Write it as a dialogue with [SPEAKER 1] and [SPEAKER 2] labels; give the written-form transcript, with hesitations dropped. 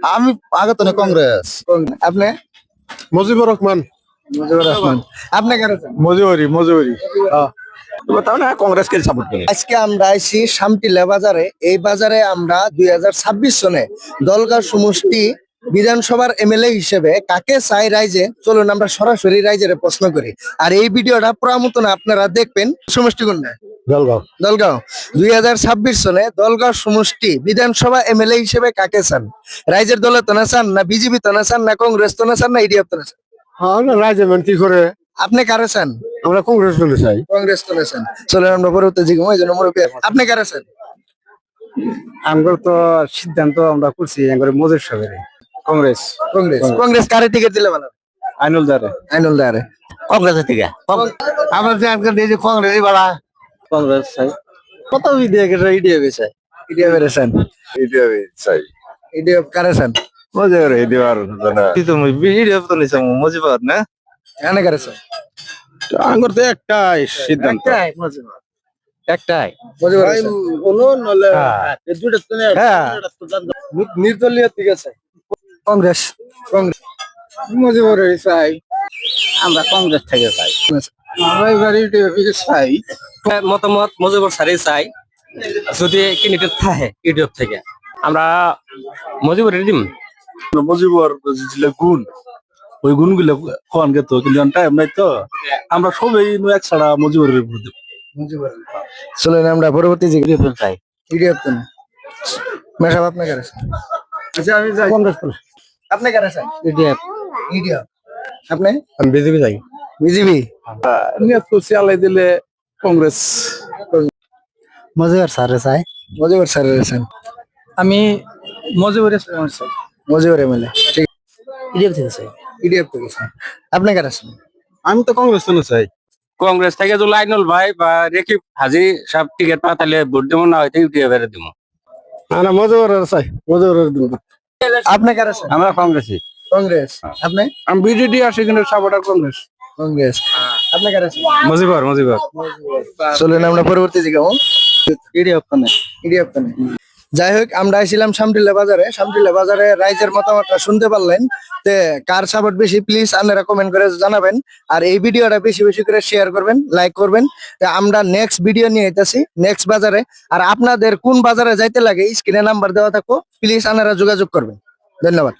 [SPEAKER 1] আমি আগে তো কংগ্রেস।
[SPEAKER 2] আপনি?
[SPEAKER 3] মুজিবুর রহমান।
[SPEAKER 2] মুজিবুর রহমান। আপনি কারে চান?
[SPEAKER 3] মজুরি
[SPEAKER 1] তাহলে কংগ্রেসকে সাপোর্ট করি।
[SPEAKER 2] আজকে আমরা আইছি সামটিলা বাজারে। এই বাজারে আমরা 2026 সনে দলগাঁ সমষ্টি বিধানসভার এমএলএ হিসেবে কাকে চাই রাইজে, চলুন আমরা সরাসরি রাইজের প্রশ্ন করি। আর এই ভিডিওটা পুরা মতন আপনারা দেখবেন। সমষ্টি কোনটা?
[SPEAKER 3] জলগাঁও।
[SPEAKER 2] দলগাঁও। 2026 সনে দলগাঁও সমষ্টি বিধানসভা এমএলএ হিসেবে কাকে চান? রাইজের দলে তো না চান, না বিজেপি তো না চান, না কংগ্রেস তো না চান, না ইডিএফ তো না চান?
[SPEAKER 3] রাজ্যমান কি করে?
[SPEAKER 2] আপনি কারে চান?
[SPEAKER 3] আমরা কংগ্রেস বলে চাই।
[SPEAKER 2] কংগ্রেস তো না চান। চলেন আমরা পরবর্তী জিজ্ঞাসা এই জন্য মুরব্বী, আপনি কারে চান?
[SPEAKER 3] আমরা তো সিদ্ধান্ত আমরা করছি মজুর সাহেবের কংগ্রেস।
[SPEAKER 2] কংগ্রেস। কংগ্রেস কারে টিকিট দিলে ভালো?
[SPEAKER 3] আইনুল দারে।
[SPEAKER 2] আইনুল দারে।
[SPEAKER 1] কংগ্রেসের থেকে
[SPEAKER 3] আমরা যে আজকাল এই যে কংগ্রেস বাড়া
[SPEAKER 1] কংগ্রেস চাই।
[SPEAKER 3] কত ইডিয়া ইডিএফ চাই।
[SPEAKER 2] ইডিএফ এর চান?
[SPEAKER 3] ইডিএফ চাই।
[SPEAKER 2] ইডিএফ কারে চান?
[SPEAKER 3] মজুর ইডিয়ার না।
[SPEAKER 1] ইডিএফ তো নিছে মুজিবুর না।
[SPEAKER 2] এনে কারে চান?
[SPEAKER 3] আঙ্গুর তো একটাই সিদ্ধান্ত।
[SPEAKER 1] একটাই
[SPEAKER 2] মুজিবুর রহমান।
[SPEAKER 3] কোনো নলে
[SPEAKER 1] এই দুইটা তো
[SPEAKER 3] নির্দলীয় ঠিক আছে।
[SPEAKER 2] কংগ্রেস। কংগ্রেস।
[SPEAKER 3] মজুর চাই।
[SPEAKER 1] আমরা কংগ্রেস থেকে চাই।
[SPEAKER 3] আমরা এবার ইডিএফ চাই।
[SPEAKER 4] মতামত মুজিবুর স্যারই চাই, যদি ক্যান্ডিডেট থাকে ইউটিউব থেকে আমরা মুজিবুর দিম।
[SPEAKER 3] মজিবর যে গুণ ওই গুণগুলো কোন গেত কিন্তু টাইম নাই তো আমরা সবাই এক ছাড়া মজিবরের বিরুদ্ধে।
[SPEAKER 2] মুজিবুর। চলেন আমরা পরবর্তী জিজ্ঞাসা
[SPEAKER 1] চাই।
[SPEAKER 2] ইডিএফ তো না। মেশাব আপনি কারে চান?
[SPEAKER 3] আচ্ছা আমি যাই কংগ্রেস করে।
[SPEAKER 2] আপনি কারে চান?
[SPEAKER 1] ইডিএফ।
[SPEAKER 2] ইডিএফ। আপনি?
[SPEAKER 3] আমি বিজেপি যাই।
[SPEAKER 2] বিজেপি।
[SPEAKER 3] নিয়ত করছি আলাই দিলে কংগ্রেস।
[SPEAKER 2] মুজিবুর স্যার চাই। মুজিবুর স্যার চান?
[SPEAKER 4] আমি মুজিবুরের চাই।
[SPEAKER 2] মুজিবুর এমএলএ। ঠিক।
[SPEAKER 1] ইডিএফ থেকে চাই।
[SPEAKER 2] ইডিএফ থেকে চান? আপনি কারে চান?
[SPEAKER 3] আমি তো কংগ্রেস তো চাই।
[SPEAKER 4] কংগ্রেস থেকে যদি লাইনুল ভাই বা রেকিব হাজি সব টিকিট পাতালে ভোট দিব, না হয়তো ইউটিউব এর দিব।
[SPEAKER 3] না মজুর চাই। মজুরের দিন
[SPEAKER 2] আপনি কারে চান?
[SPEAKER 4] আমরা কংগ্রেসই।
[SPEAKER 2] কংগ্রেস। আপনি?
[SPEAKER 3] আমি বিজেডি আসি কিন্তু সাপোর্টার কংগ্রেস।
[SPEAKER 2] কংগ্রেস। আপনি কারে চান?
[SPEAKER 4] মুজিবুর।
[SPEAKER 2] চলেন আমরা পরবর্তী জিজ্ঞাসা
[SPEAKER 4] ইডিএফ তো না।
[SPEAKER 2] ইডিএফ তো না। যাই হোক, আমরা আসছিলাম সামটিলা বাজারে। সামটিলা বাজারে রাইজের মতামতটা শুনতে পারলেন। তে কার সাপোর্ট বেশি প্লিজ আপনারা কমেন্ট করে জানাবেন। আর এই ভিডিওটা বেশি বেশি করে শেয়ার করবেন, লাইক করবেন। তে আমরা নেক্সট ভিডিও নিয়ে আইতাছি নেক্সট বাজারে। আর আপনাদের কোন বাজারে যাইতে লাগে স্ক্রিনে নাম্বার দেওয়া থাকো, প্লিজ আপনারা যোগাযোগ করবেন। ধন্যবাদ।